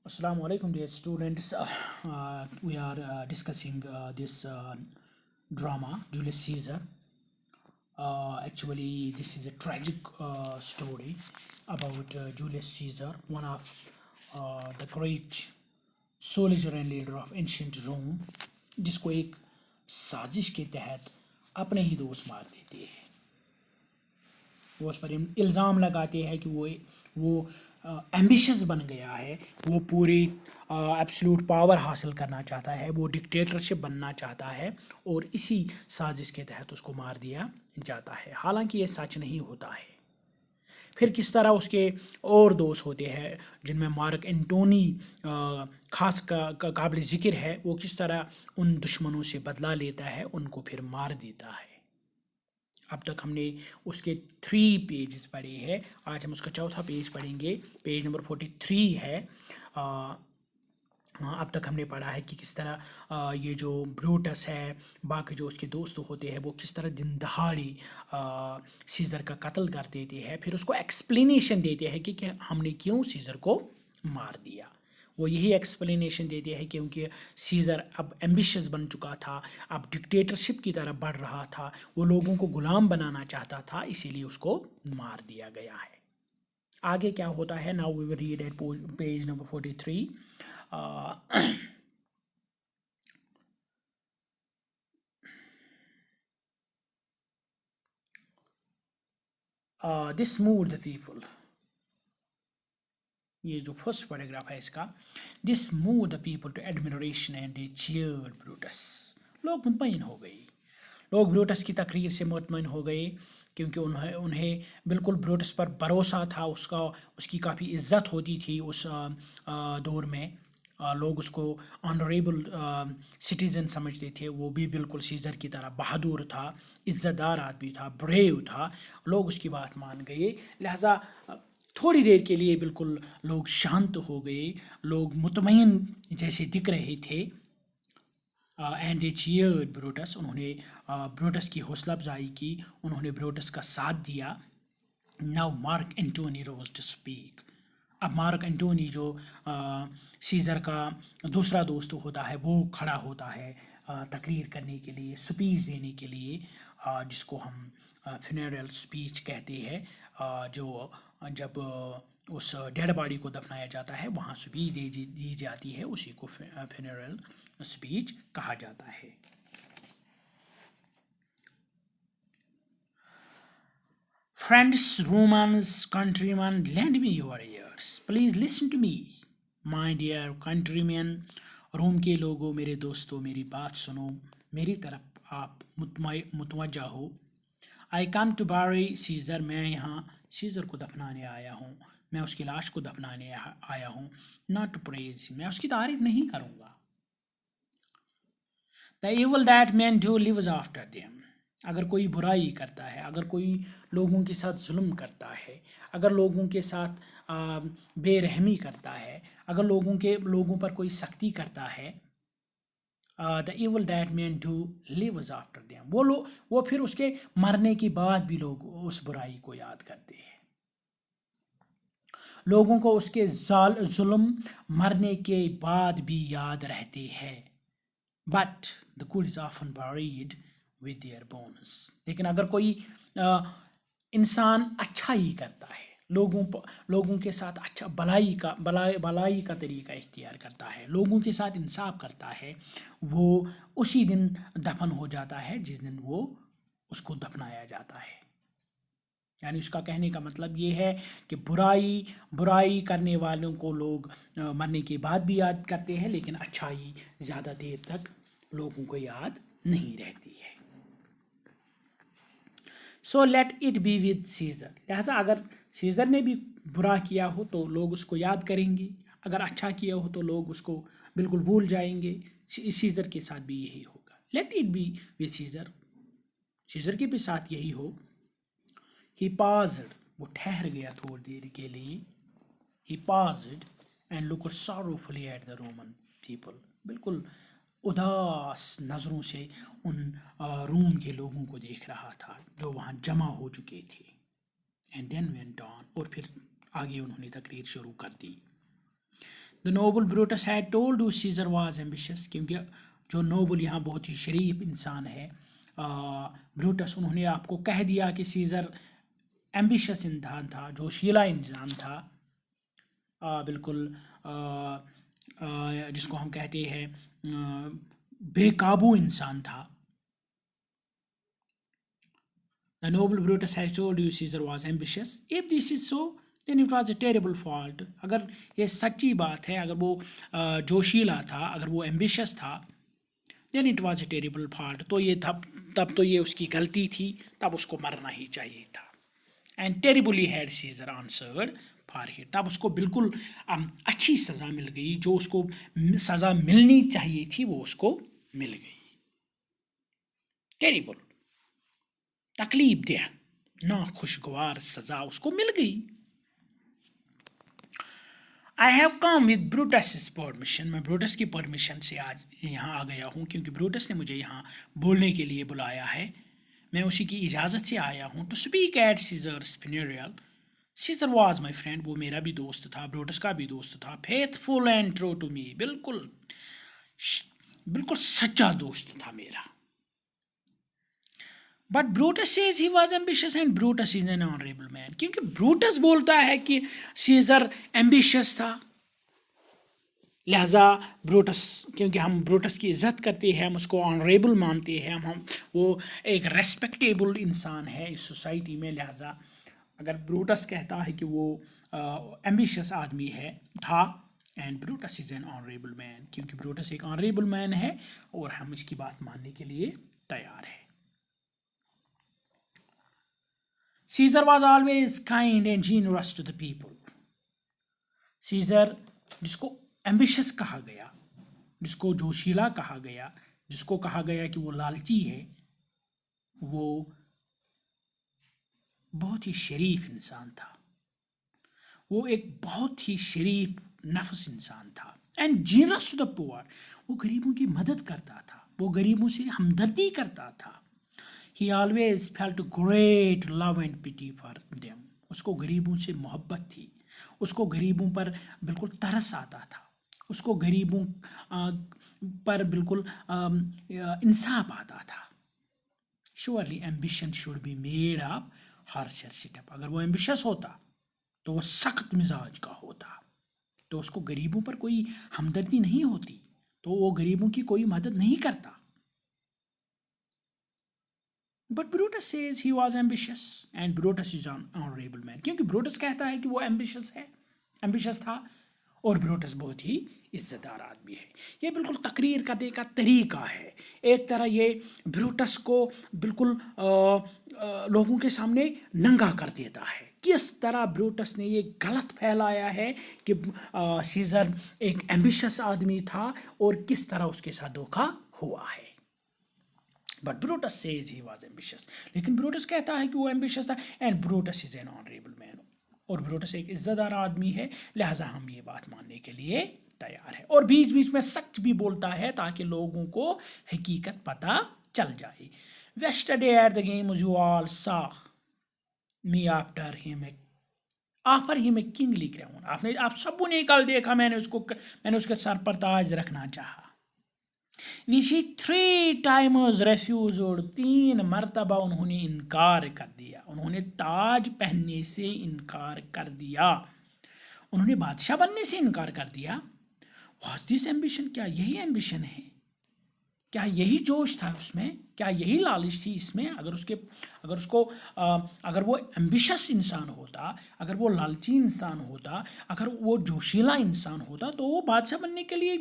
Assalamu alaikum, dear students. We are discussing this drama, Julius Caesar. Actually, this is a tragic story about Julius Caesar, one of the great soldier and leader of ancient Rome, जिसको एक साजिश के तहत अपने ही दोस्त मार देते हैं। वो उस पर इल्ज़ाम लगाते हैं कि वो एम्बिशियस बन गया है, वो पूरी एब्सोल्यूट पावर हासिल करना चाहता है, वो डिक्टेटरशिप बनना चाहता है और इसी साजिश के तहत उसको मार दिया जाता है। हालांकि ये सच नहीं होता है। फिर किस तरह उसके और दोस्त होते हैं जिनमें मार्क एंटोनी खास का काबिल ज़िक्र है, वो किस तरह उन दुश्मनों से बदला लेता है, उनको फिर मार देता है। अब तक हमने उसके 3 पेजेस पढ़े हैं, आज हम उसका चौथा पेज पढ़ेंगे। पेज नंबर 43 है। अब तक हमने पढ़ा है कि किस तरह ये जो ब्रूटस है, बाकी जो उसके दोस्त होते हैं, वो किस तरह दिन दहाड़ी सीज़र का कत्ल कर देते हैं। फिर उसको एक्सप्लेनेशन देते हैं कि हमने क्यों सीज़र को मार दिया। वो यही एक्सप्लेनेशन देते हैं क्योंकि सीज़र अब एम्बिशियस बन चुका था, अब डिक्टेटरशिप की तरफ बढ़ रहा था, वो लोगों को गुलाम बनाना चाहता था, इसीलिए उसको मार दिया गया है। आगे क्या होता है, now we will read at page number 43. This moved the people. ये जो फर्स्ट पैराग्राफ है इसका, this move the people to admiration and they cheered Brutus. लोग मुतमईन हो गए, लोग ब्रूटस की तकरीर से मुतमईन हो गए क्योंकि उन्हें बिल्कुल ब्रूटस पर भरोसा था, उसकी काफ़ी इज्जत होती थी उस दौर में। लोग उसको ऑनरेबल सिटीज़न समझते थे। वो भी बिल्कुल सीज़र की तरह बहादुर था, इज़्ज़तदार आदमी था, ब्रेव था। लोग उसकी बात मान गए, लिहाजा थोड़ी देर के लिए बिल्कुल लोग शांत हो गए, लोग मुतमईन जैसे दिख रहे थे। And they cheered Brutus. उन्होंने ब्रूटस की हौसला अफजाई की, उन्होंने ब्रूटस का साथ दिया. Now Mark Antony rose to speak. अब मार्क एंटोनी जो सीज़र का दूसरा दोस्त होता है, वो खड़ा होता है तकरीर करने के लिए, स्पीच देने के लिए, जिसको हम फ्यूनरल स्पीच कहते हैं। जो जब उस डेड बॉडी को दफनाया जाता है, वहाँ स्पीच दी जाती है, उसी को फ्यूनरल स्पीच कहा जाता है। Friends, Romans, countrymen, lend me your ears. Please listen to me, my dear countrymen. रोम के लोगों, मेरे दोस्तों, मेरी बात सुनो, मेरी तरफ आप मुतवज्जा हो। I come to bury Caesar. मैं यहाँ सीज़र को दफनाने आया हूँ, मैं उसकी लाश को दफनाने आया हूँ। Not to praise him. मैं उसकी तारीफ नहीं करूँगा। The evil that men do lives after them. अगर कोई बुराई करता है, अगर कोई लोगों के साथ जुल्म करता है, अगर लोगों के साथ बेरहमी करता है, अगर लोगों पर कोई सख्ती करता है, the evil that men do lives after them. वो फिर उसके मरने के बाद भी लोग उस बुराई को याद करते हैं। लोगों को उसके जुल्म मरने के बाद भी याद रहते हैं। But the good is often buried with their bones. लेकिन अगर कोई इंसान अच्छा ही करता है, लोगों के साथ अच्छा भलाई का तरीका इख्तियार करता है, लोगों के साथ इंसाफ करता है, वो उसी दिन दफन हो जाता है जिस दिन वो उसको दफनाया जाता है। यानी उसका कहने का मतलब ये है कि बुराई करने वालों को लोग मरने के बाद भी याद करते हैं, लेकिन अच्छाई ज़्यादा देर तक लोगों को याद नहीं रहती है। So let it be with Caesar. लिहाजा अगर सीज़र ने भी बुरा किया हो तो लोग उसको याद करेंगे, अगर अच्छा किया हो तो लोग उसको बिल्कुल भूल जाएंगे। सीज़र के साथ भी यही होगा. Let it be with Caesar. Caesar के भी साथ यही हो. He paused. वो ठहर गया थोड़ी देर के लिए. He paused and looked sorrowfully at the Roman people. बिल्कुल उदास नज़रों से उन रोम के लोगों को देख रहा था जो वहाँ जमा हो चुके थे. And then went on. और फिर आगे उन्होंने तकरीर शुरू कर दी. The noble Brutus had told you Caesar was ambitious, क्योंकि जो नोबल यहाँ बहुत ही शरीफ इंसान है ब्रूटस, उन्होंने आपको कह दिया कि सीजर एम्बिशियस इंसान था, जोशीला इंसान था, बिल्कुल जिसको हम कहते हैं बेकाबू इंसान था. The noble Brutus has told you Caesar was ambitious. If this is so, then it was a terrible fault. अगर ये सच्ची बात है, अगर वो जोशीला था, अगर वो ambitious था, then it was a terrible fault. तो ये तब तो ये उसकी गलती थी, तब उसको मरना ही चाहिए था. And terribly had Caesar answered for it. तब उसको बिल्कुल अच्छी सज़ा मिल गई, जो उसको सज़ा मिलनी चाहिए थी वो उसको मिल गई. Terrible, तकलीफ दे, नाखुशगवार सज़ा उसको मिल गई. I have come with Brutus's permission. मैं ब्रूटस की परमिशन से आज यहाँ आ गया हूँ, क्योंकि ब्रूटस ने मुझे यहाँ बोलने के लिए बुलाया है. मैं उसी की इजाज़त से आया हूँ. To speak at Caesar's funeral. Caesar was my friend. वो मेरा भी दोस्त था, ब्रूटस का भी दोस्त था. Faithful and true to me. बिल्कुल सच्चा दोस्त था मेरा. But Brutus says he was ambitious and Brutus is an honorable man. क्योंकि ब्रूटस बोलता है कि सीजर एम्बिशियस था, लिहाजा ब्रूटस, क्योंकि हम ब्रूटस की इज़्ज़त करते हैं, हम उसको ऑनरेबल मानते हैं, हम वो एक रेस्पेक्टेबल इंसान है इस सोसाइटी में, लिहाजा अगर ब्रूटस कहता है कि वो एम्बिशियस आदमी था, and Brutus is an honourable man, क्योंकि ब्रूटस एक ऑनरेबल मैन है और हम इसकी बात मानने के लिए तैयार हैं. Caesar was always kind and generous to the people. Caesar, जिसको ambitious कहा गया, जिसको जोशीला कहा गया, जिसको कहा गया कि वो लालची है, वो बहुत ही शरीफ इंसान था. वो एक बहुत ही शरीफ नफ्स इंसान था. And generous to the poor. वो गरीबों की मदद करता था, वो गरीबों से हमदर्दी करता था. He always felt great love and pity for them. उसको गरीबों से मोहब्बत थी, उसको गरीबों पर बिल्कुल तरस आता था, उसको गरीबों पर बिल्कुल इंसाफ आता था. Surely ambition should be made of harsher step. अगर वो ambitious होता तो वो सख्त मिजाज का होता, तो उसको गरीबों पर कोई हमदर्दी नहीं होती, तो वो गरीबों की कोई मदद नहीं करता. But Brutus says he was ambitious and Brutus is an honorable man. क्योंकि ब्रूटस कहता है कि वो ambitious था और ब्रूटस बहुत ही इज्जतदार आदमी है. ये बिल्कुल तकरीर करने का तरीका है. एक तरह ये ब्रूटस को बिल्कुल लोगों के सामने नंगा कर देता है. किस तरह ब्रूटस ने ये गलत फैलाया है कि सीजर एक एम्बिशियस आदमी था और किस तरह उसके साथ धोखा हुआ है. But Brutus says he was ambitious. लेकिन ब्रूटस कहता है कि वो ambitious था, and Brutus is an honorable man. और ब्रूटस एक इज्जतदार आदमी है, लिहाजा हम ये बात मानने के लिए तैयार है. और बीच बीच में सच भी बोलता है ताकि लोगों को हकीकत पता चल जाए. Yesterday at the game you all saw me offer him a kingly crown. आप सबों ने कल देखा, मैंने उसके सर पर ताज रखना चाहा. which he 3 times refused. 3 मरतबा उन्होंने इनकार कर दिया, उन्होंने ताज पहनने से इनकार कर दिया, उन्होंने बादशाह बनने से इनकार कर दिया. Was this ambition? क्या यही एम्बिशन है? क्या यही जोश था उसमें? क्या यही लालच थी इसमें? अगर वो एम्बिशियस इंसान होता, अगर वो लालची इंसान होता, अगर वो जोशीला इंसान होता, तो वो बादशाह बनने के लिए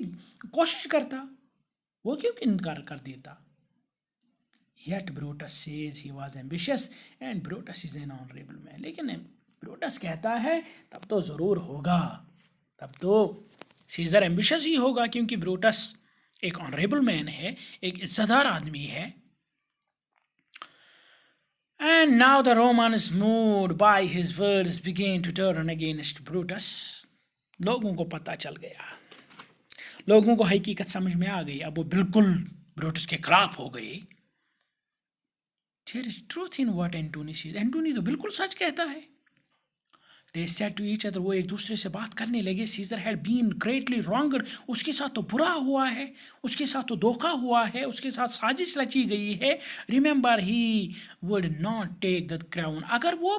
कोशिश करता, वो क्यों इनकार कर देता. Yet Brutus says he was ambitious and Brutus is an honorable man. लेकिन ब्रूटस कहता है तब तो ज़रूर होगा, तब तो सीजर एम्बिशियस ही होगा, क्योंकि ब्रूटस एक ऑनरेबल मैन है, एक इज्जतदार आदमी है. And now the Romans, moved by his words, began to turn against Brutus. लोगों को पता चल गया, लोगों को हकीकत समझ में आ गई, अब वो बिल्कुल ब्रूटस के खिलाफ हो गए. There is truth in what Antony says. Antony तो बिल्कुल सच कहता है. They said to each other, وہ ایک دوسرے سے بات کرنے لگے. Caesar had been greatly wronged. اس کے ساتھ تو برا ہوا ہے, اس کے ساتھ تو دھوکہ ہوا ہے, اس کے ساتھ سازش رچی گئی ہے. Remember, he would not take the crown. اگر وہ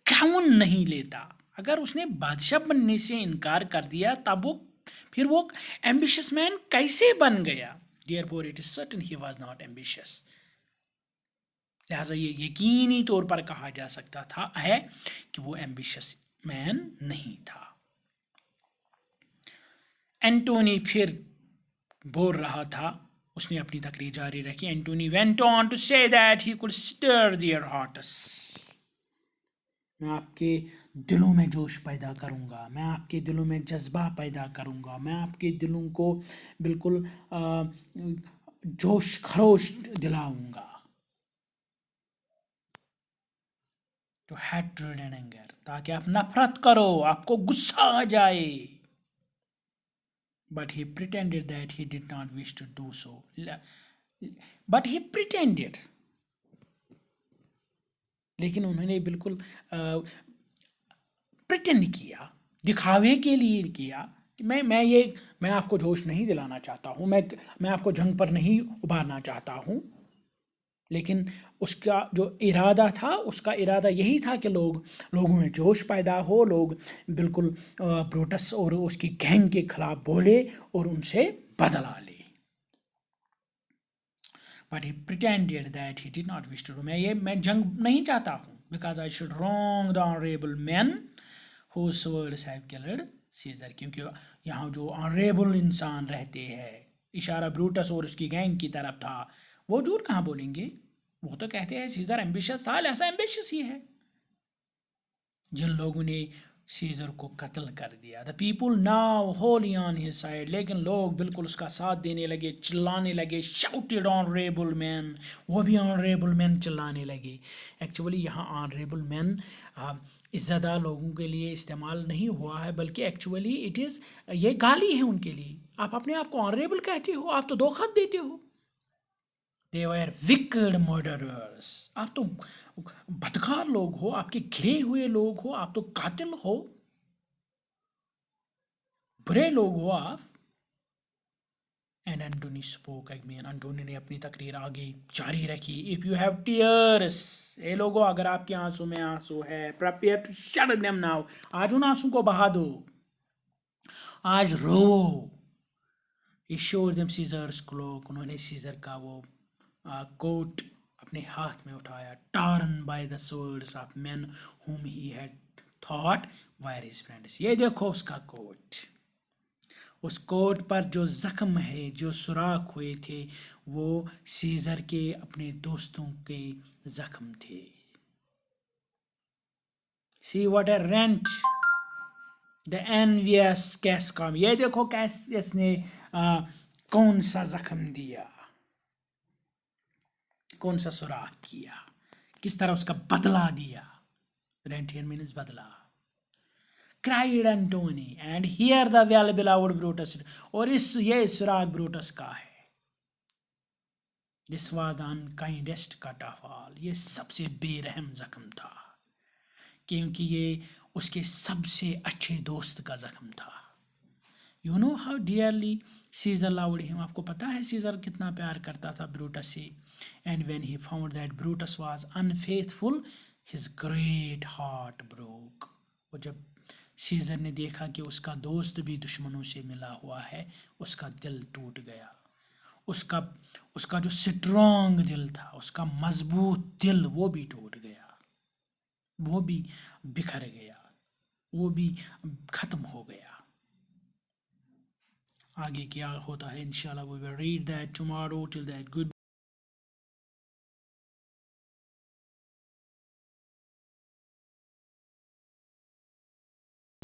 کراؤن نہیں لیتا, اگر اس نے بادشاہ بننے سے انکار کر دیا, تب وہ پھر وہ ambitious man کیسے بن گیا؟ Therefore, it is certain he was not ambitious. لہٰذا یہ یقینی طور پر کہا جا سکتا تھا ہے کہ وہ ایمبیشس مین نہیں تھا. اینٹونی پھر بول رہا تھا, اس نے اپنی تقریر جاری رکھی. Antony went on to say that he could stir their hearts. میں آپ کے دلوں میں جوش پیدا کروں گا, میں آپ کے دلوں میں جذبہ پیدا کروں گا, میں آپ کے دلوں کو بالکل جوش خروش دلاؤں گا. To hatred and anger, تاکہ آپ نفرت کرو, آپ کو غصہ آ جائے. But he pretended that he did not wish to do so. But he pretended. لیکن انہوں نے بالکل پریٹینڈ کیا, دکھاوے کے لیے کیا کہ میں آپ کو جوش نہیں دلانا چاہتا ہوں, میں آپ کو جنگ پر نہیں ابھارنا چاہتا ہوں. لیکن اس کا جو ارادہ تھا, اس کا ارادہ یہی تھا کہ لوگوں میں جوش پیدا ہو, لوگ بالکل بروٹس اور اس کی گینگ کے خلاف بولے اور ان سے بدلہ لے. But he pretended that he did not wish to do. میں جنگ نہیں چاہتا ہوں. Because I should wrong the honorable men whose swords have killed Caesar. کیونکہ یہاں جو honorable انسان رہتے ہیں, اشارہ بروٹس اور اس کی گینگ کی طرف تھا, وہ جھوٹ کہاں بولیں گے؟ وہ تو کہتے ہیں سیزر ایمبیشس تھا, لہذا ایمبیشس ہی ہے. جن لوگوں نے سیزر کو قتل کر دیا. The people now wholly on his side. لیکن لوگ بالکل اس کا ساتھ دینے لگے, چلانے لگے. Shouted honorable men. وہ بھی honorable men چلانے لگے. ایکچولی یہاں honorable men عزت دار لوگوں کے لیے استعمال نہیں ہوا ہے, بلکہ ایکچولی یہ گالی ہے ان کے لیے. آپ اپنے آپ کو honorable کہتے ہو, آپ تو دھوکہ دیتے ہو. They were wicked murderers. آپ تو بدکار لوگ ہو, آپ کے گھرے ہوئے لوگ ہو, آپ تو قاتل ہو, برے لوگ ہو آپ. And Antony spoke again. Anthony نے اپنی تقریر آگے جاری رکھی. If you have tears, اے لوگو اگر آپ کے آنسوں میں آنسو ہے, prepare to shed them now. آج ان آنسوں کو بہا دو, آج رو. He showed them Caesar's cloak. انہوں نے سیزر کا وہ کوٹ اپنے ہاتھ میں اٹھایا. Torn by the swords of men whom he had thought were his friends. یہ دیکھو اس کا کوٹ. اس کوٹ پر جو زخم ہے, جو سوراخ ہوئے تھے, وہ سیزر کے اپنے دوستوں کے زخم تھے. See what a rent the envious Cascom. یہ دیکھو کیس نے کون سا زخم دیا, کون سا سوراخ کیا, کس طرح اس کا بدلہ دیا. Rent here means بدلہ. Cried Antony, and here the well beloved Brutus. اور یہ سراغ بروٹس کا ہے. This was the unkindest cut of all. یہ سب سے بے رحم زخم تھا, کیونکہ یہ اس کے سب سے اچھے دوست کا زخم تھا. You know how dearly Caesar loved him. آپ کو پتا ہے سیزر کتنا پیار کرتا تھا بروٹس سے. And when he found that Brutus was unfaithful, his great heart broke. اور جب سیزر نے دیکھا کہ اس کا دوست بھی دشمنوں سے ملا ہوا ہے, اس کا دل ٹوٹ گیا. اس کا جو سٹرانگ دل تھا, اس کا مضبوط دل, وہ بھی ٹوٹ گیا, وہ بھی بکھر گیا, وہ بھی ختم ہو گیا. آگے کیا ہوتا ہے انشاءاللہ we will read that tomorrow. Till that, good